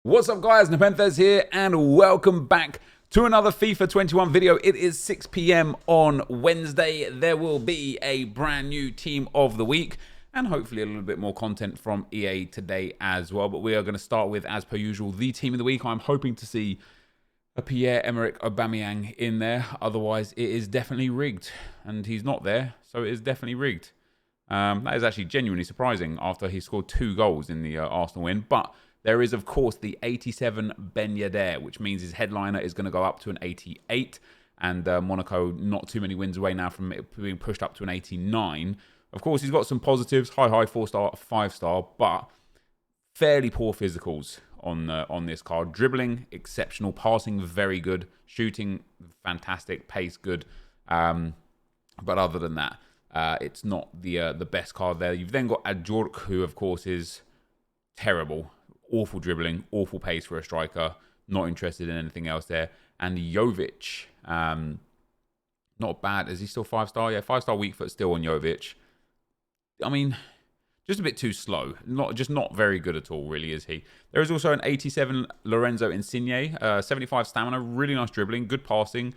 What's up guys, NepentheZ here and welcome back to another FIFA 21 video. It is 6 PM on Wednesday. There will be a brand new team of the week and hopefully a little bit more content from EA today as well. But we are going to start with, as per usual, the team of the week. I'm hoping to see a Pierre-Emerick Aubameyang in there. Otherwise, it is definitely rigged. And he's not there, so it is definitely rigged. That is actually genuinely surprising after he scored 2 goals in the Arsenal win. But there is, of course, the 87 YEDDER, which means his headliner is going to go up to an 88. And Monaco, not too many wins away now from it being pushed up to an 89. Of course, he's got some positives. High, 4-star, 5-star, but fairly poor physicals on this card. Dribbling, exceptional. Passing, very good. Shooting, fantastic. Pace, good. But other than that, it's not the best card there. You've then got Ajork, who, of course, is terrible. Awful dribbling, awful pace for a striker. Not interested in anything else there. And Jovic, not bad. Is he still 5-star? Yeah, 5-star weak foot still on Jovic. I mean, just a bit too slow. Not very good at all, really, is he? There is also an 87 Lorenzo Insigne, 75 stamina, really nice dribbling, good passing,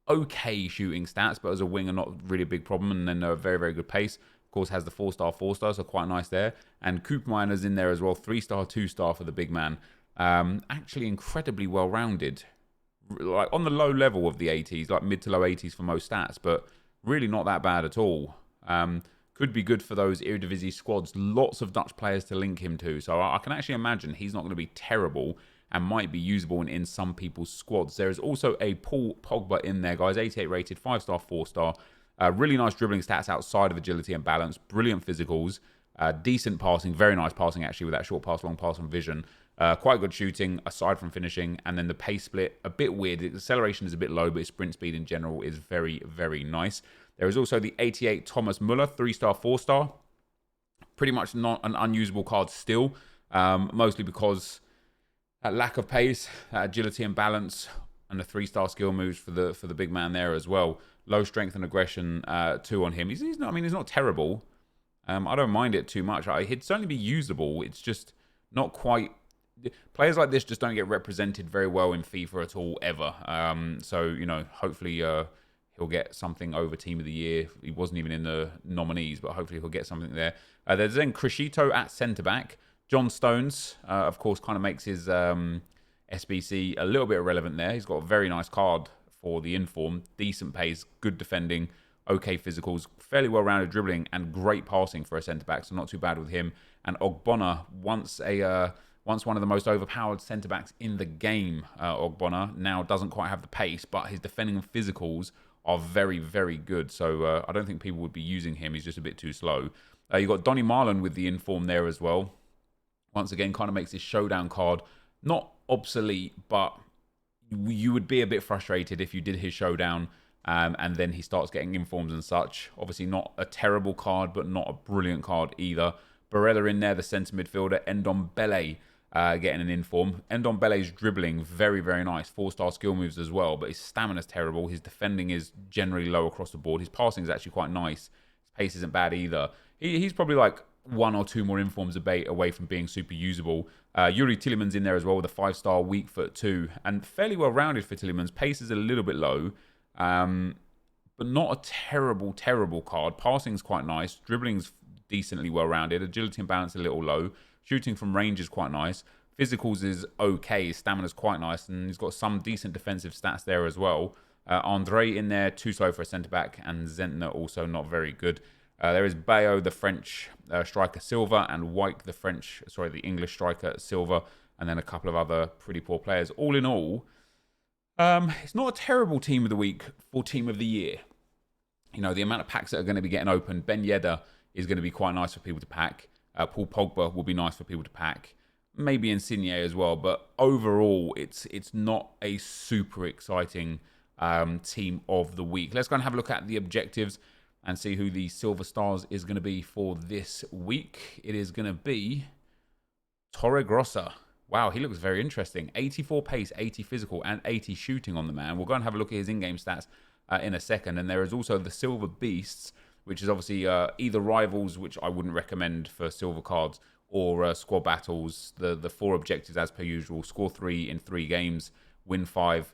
okay shooting stats, but as a winger, not really a big problem. And then a very, very good pace. Of course, has the 4-star, so quite nice there. And Koopmeiner's in there as well, 3-star, 2-star for the big man. Actually incredibly well-rounded. Like on the low level of the 80s, like mid to low 80s for most stats, but really not that bad at all. Could be good for those Eredivisie squads. Lots of Dutch players to link him to, so I can actually imagine he's not going to be terrible and might be usable in some people's squads. There is also a Paul Pogba in there, guys. 88 rated, 5-star, 4-star. Really nice dribbling stats outside of agility and balance. Brilliant physicals. Decent passing. Very nice passing, actually, with that short pass, long pass and vision. Quite good shooting, aside from finishing. And then the pace split, a bit weird. The acceleration is a bit low, but his sprint speed in general is very, very nice. There is also the 88 Thomas Muller, 3-star, 4-star. Pretty much not an unusable card still. Mostly because that lack of pace, agility and balance, and the 3-star skill moves for the big man there as well. Low strength and aggression 2 on him. He's not. I mean, he's not terrible. I don't mind it too much. He'd certainly be usable. It's just not quite. Players like this just don't get represented very well in FIFA at all ever. So you know, hopefully he'll get something over Team of the Year. He wasn't even in the nominees, but hopefully he'll get something there. There's then Crescito at centre back. John Stones, of course, kind of makes his SBC a little bit irrelevant there. He's got a very nice card for the inform, decent pace, good defending, okay physicals, fairly well-rounded dribbling, and great passing for a centre-back, so not too bad with him. And Ogbonna, once one of the most overpowered centre-backs in the game, Ogbonna, now doesn't quite have the pace, but his defending and physicals are very, very good. So I don't think people would be using him. He's just a bit too slow. You've got Donny Marlon with the inform there as well. Once again, kind of makes his showdown card not obsolete, but you would be a bit frustrated if you did his showdown and then he starts getting informs and such. Obviously not a terrible card, but not a brilliant card either. Barella in there, the centre midfielder. Ndombele getting an inform. Ndombele's dribbling, very, very nice. 4-star skill moves as well, but his stamina's terrible. His defending is generally low across the board. His passing is actually quite nice. His pace isn't bad either. He's probably like 1 or 2 more informs away from being super usable. Yuri Tielemans in there as well with a 5-star weak foot 2. And fairly well-rounded for Tielemans. Pace is a little bit low. But not a terrible, terrible card. Passing's quite nice. Dribbling's decently well-rounded. Agility and balance a little low. Shooting from range is quite nice. Physicals is okay. His stamina's quite nice. And he's got some decent defensive stats there as well. Andre in there, too slow for a centre-back. And Zentner also not very good. There is Bayo, the French striker, Silva, and Wyke, the English striker, Silva, and then a couple of other pretty poor players. All in all, it's not a terrible team of the week for team of the year. You know, the amount of packs that are going to be getting opened, YEDDER is going to be quite nice for people to pack. Paul Pogba will be nice for people to pack. Maybe Insigne as well, but overall, it's not a super exciting team of the week. Let's go and have a look at the objectives and see who the Silver Stars is going to be for this week. It is going to be Torregrossa. Wow, he looks very interesting. 84 pace, 80 physical, and 80 shooting on the man. We'll go and have a look at his in-game stats in a second. And there is also the Silver Beasts, which is obviously either rivals, which I wouldn't recommend for silver cards, or squad battles. The 4 objectives as per usual: score 3 in 3 games, win 5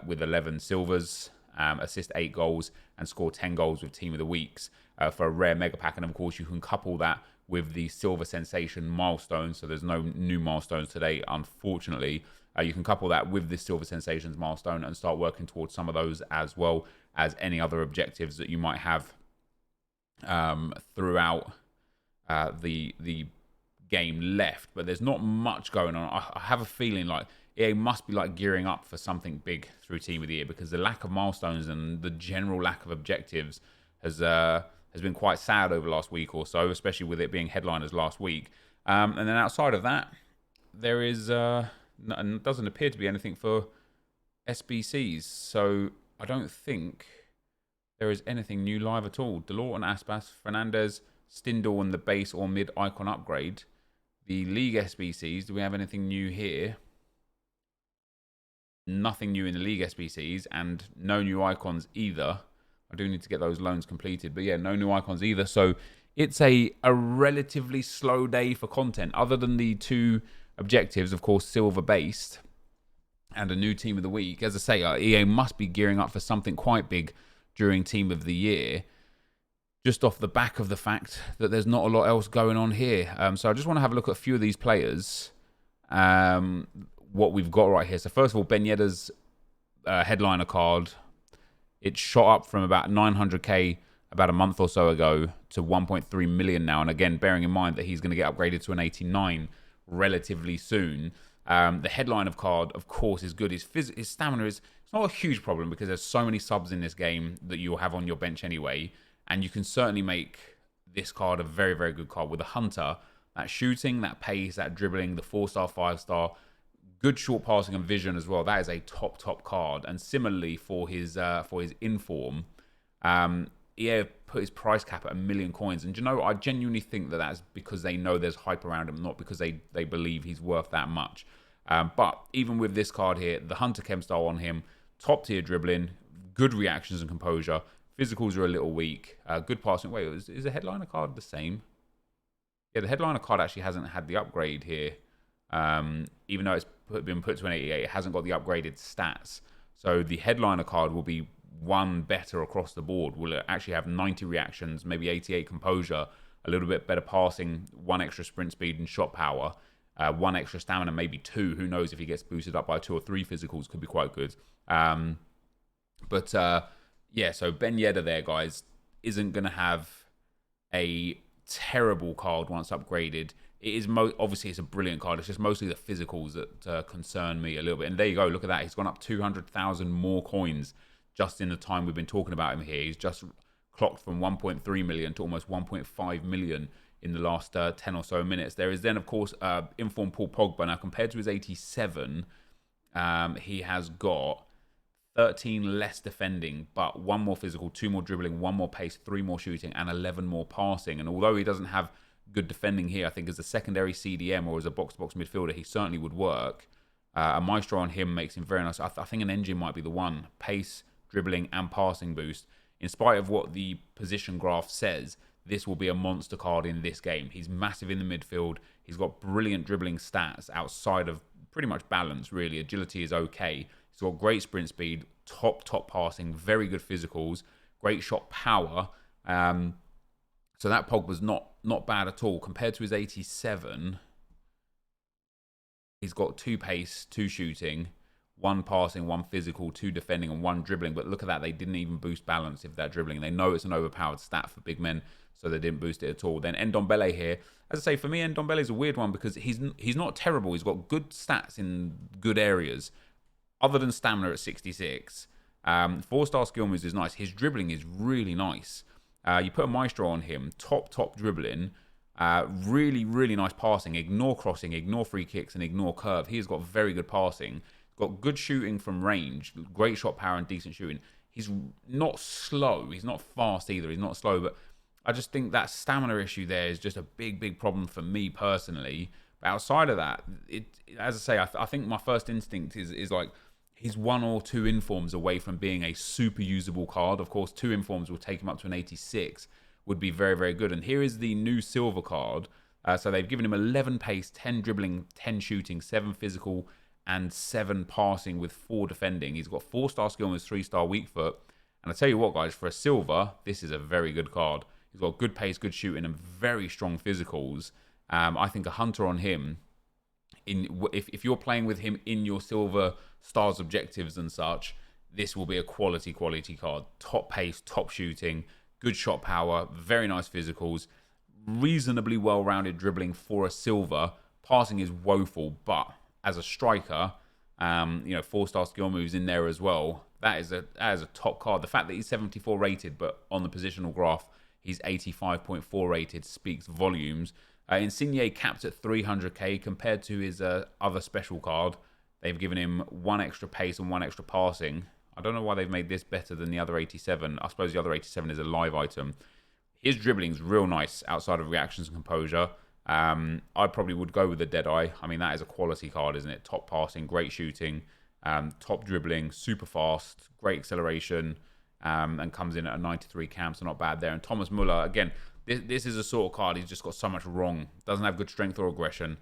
with 11 silvers, assist 8 goals, and score 10 goals with team of the weeks for a rare mega pack. And of course, you can couple that with the silver sensation milestone. So there's no new milestones today, unfortunately. You can couple that with this silver sensations milestone and start working towards some of those, as well as any other objectives that you might have throughout the game left. But there's not much going on. I have a feeling like EA must be like gearing up for something big through Team of the Year, because the lack of milestones and the general lack of objectives has been quite sad over the last week or so, especially with it being headliners last week. And then outside of that, there is doesn't appear to be anything for SBCs. So I don't think there is anything new live at all. Delort and Aspas, Fernandez, Stindl and the base or mid icon upgrade. The League SBCs, do we have anything new here? Nothing new in the League SBCs, and no new icons either. I do need to get those loans completed, but yeah, no new icons either. So it's a relatively slow day for content, other than the 2 objectives, of course, silver based, and a new team of the week. As I say, EA must be gearing up for something quite big during Team of the Year, just off the back of the fact that there's not a lot else going on here. So I just want to have a look at a few of these players, what we've got right here. So first of all, YEDDER's headliner card, it shot up from about 900k about a month or so ago to 1.3 million now. And again, bearing in mind that he's going to get upgraded to an 89 relatively soon. The headliner card, of course, is good. His stamina is, it's not a huge problem because there's so many subs in this game that you'll have on your bench anyway. And you can certainly make this card a very, very good card with a Hunter. That shooting, that pace, that dribbling, the 4-star, 5-star, good short passing and vision as well. That is a top card. And similarly for his inform, EA put his price cap at 1 million coins. And you know, I genuinely think that that's because they know there's hype around him, not because they believe he's worth that much. But even with this card here, the Hunter Chem style on him, top tier dribbling, good reactions and composure. Physicals are a little weak. Good passing. Wait, is the headliner card the same? Yeah, the headliner card actually hasn't had the upgrade here. Even though it's been put to an 88, it hasn't got the upgraded stats. So the headliner card will be 1 better across the board. Will actually have 90 reactions, maybe 88 composure, a little bit better passing, 1 extra sprint speed and shot power, 1 extra stamina, maybe 2. Who knows if he gets boosted up by 2 or 3 physicals, could be quite good. Yeah, so YEDDER there, guys, isn't going to have a terrible card once upgraded. It is obviously it's a brilliant card. It's just mostly the physicals that concern me a little bit. And there you go. Look at that. He's gone up 200,000 more coins just in the time we've been talking about him here. He's just clocked from 1.3 million to almost 1.5 million in the last 10 or so minutes. There is then, of course, Inform Paul Pogba. Now, compared to his 87, he has got 13 less defending, but 1 more physical, 2 more dribbling, 1 more pace, 3 more shooting, and 11 more passing. And although he doesn't have good defending here, I think as a secondary CDM or as a box-to-box midfielder, he certainly would work. A Maestro on him makes him very nice. I think an engine might be the one. Pace, dribbling, and passing boost. In spite of what the position graph says, this will be a monster card in this game. He's massive in the midfield. He's got brilliant dribbling stats outside of pretty much balance, really. Agility is okay. He's got great sprint speed, top passing, very good physicals, great shot power. So that Pogba's not bad at all. Compared to his 87, he's got 2 pace, 2 shooting, 1 passing, 1 physical, 2 defending, and 1 dribbling. But look at that. They didn't even boost balance if they're dribbling. They know it's an overpowered stat for big men, so they didn't boost it at all. Then Ndombele here. As I say, for me, Ndombele is a weird one because he's not terrible. He's got good stats in good areas, other than stamina at 66. 4-star skill moves is nice. His dribbling is really nice. You put a Maestro on him, top dribbling, really nice passing. Ignore crossing, ignore free kicks, and ignore curve. He has got very good passing. Got good shooting from range, great shot power and decent shooting. He's not slow. He's not fast either. He's not slow, but I just think that stamina issue there is just a big problem for me personally. But outside of that, as I say, I think my first instinct is like he's 1 or 2 informs away from being a super usable card. Of course, 2 informs will take him up to an 86, would be very good. And here is the new silver card So they've given him 11 pace, 10 dribbling, 10 shooting, 7 physical, and 7 passing with 4 defending. He's got 4-star skill and 3-star weak foot. And I tell you what, guys, for a silver, this is a very good card. He's got good pace, good shooting, and very strong physicals. I think a hunter on him, if you're playing with him in your silver stars objectives and such, this will be a quality card. Top pace, top shooting, good shot power, very nice physicals, reasonably well-rounded dribbling for a silver. Passing is woeful, but as a striker, 4-star skill moves in there as well. That is a top card. The fact that he's 74 rated, but on the positional graph, he's 85.4 rated, speaks volumes. Insigne capped at 300k compared to his other special card. They've given him 1 extra pace and 1 extra passing. I don't know why they've made this better than the other 87. I suppose the other 87 is a live item. His dribbling's real nice outside of reactions and composure. I probably would go with the Deadeye. I mean, that is a quality card, isn't it? Top passing, great shooting, top dribbling, super fast, great acceleration, and comes in at a 93 cam, so not bad there. And Thomas Muller, again, this is a sort of card he's just got so much wrong. Doesn't have good strength or aggression.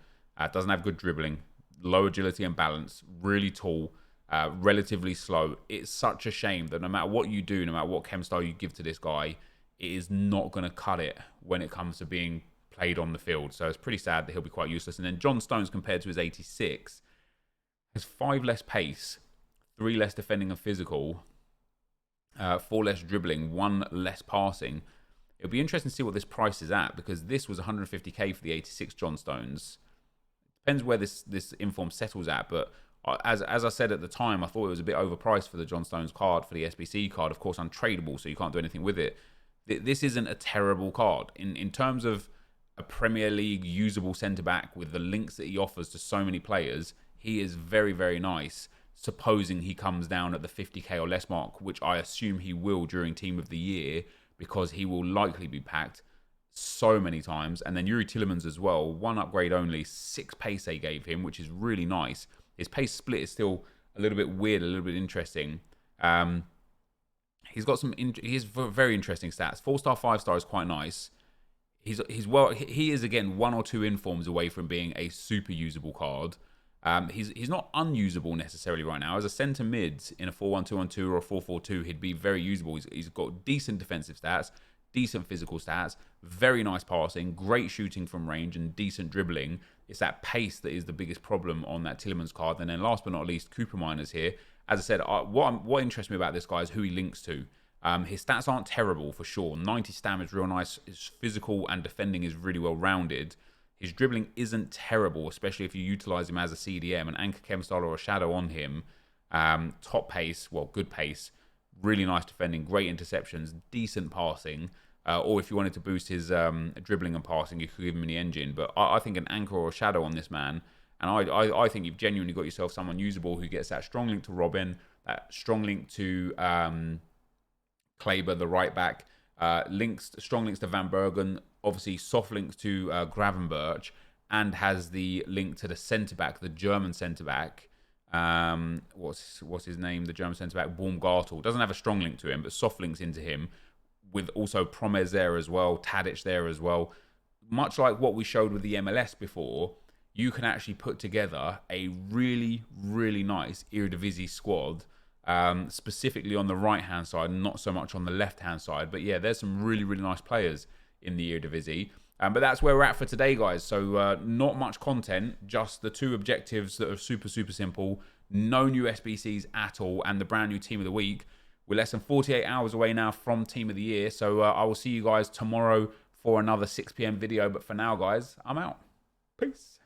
Doesn't have good dribbling. Low agility and balance. Really tall. Relatively slow. It's such a shame that no matter what you do, no matter what chem style you give to this guy, it is not going to cut it when it comes to being played on the field. So it's pretty sad that he'll be quite useless. And then John Stones, compared to his 86, has 5 less pace, 3 less defending and physical, 4 less dribbling, 1 less passing. It'll be interesting to see what this price is at, because this was 150k for the 86 John Stones. Depends where this inform settles at, but as I said at the time, I thought it was a bit overpriced for the John Stones card, for the SBC card. Of course, untradeable, so you can't do anything with it. This isn't a terrible card. In terms of a Premier League usable centre-back with the links that he offers to so many players, he is very, very nice, supposing he comes down at the 50k or less mark, which I assume he will during Team of the Year, because he will likely be packed so many times. And then Yuri Tielemans as well, 1 upgrade only, 6 pace they gave him, which is really nice. His pace split is still a little bit weird, a little bit interesting. He's got he has very interesting stats. 4-star, 5-star is quite nice. He is again 1 or 2 informs away from being a super usable card. He's not unusable necessarily right now. As a centre mid in a 4-1-2-1-2 or a 4-4-2, he'd be very usable. He's got decent defensive stats, decent physical stats, very nice passing, great shooting from range, and decent dribbling. It's that pace that is the biggest problem on that Tielemans card. And then last but not least, Cooper Miners here. As I said, what interests me about this guy is who he links to. His stats aren't terrible for sure. 90 stamina is real nice. His physical and defending is really well rounded. His dribbling isn't terrible, especially if you utilise him as a CDM, an anchor chem style or a shadow on him. Top pace, well, good pace, really nice defending, great interceptions, decent passing. Or if you wanted to boost his dribbling and passing, you could give him the engine. But I think an anchor or a shadow on this man, and I think you've genuinely got yourself someone usable who gets that strong link to Robin, that strong link to Kleber, the right back, strong links to Van Bergen, obviously soft links to Gravenberch, and has the link to the centre back, the German centre back. What's his name? The German centre back, Baumgartel. Doesn't have a strong link to him, but soft links into him, with also Promes there as well, Tadic there as well. Much like what we showed with the MLS before, you can actually put together a really, really nice Eredivisie squad, specifically on the right-hand side, not so much on the left-hand side. But yeah, there's some really, really nice players in the Eredivisie. But that's where we're at for today, guys. So not much content, just the 2 objectives that are super, super simple. No new SBCs at all, and the brand new Team of the Week. We're less than 48 hours away now from Team of the Year. So I will see you guys tomorrow for another 6 p.m. video. But for now, guys, I'm out. Peace.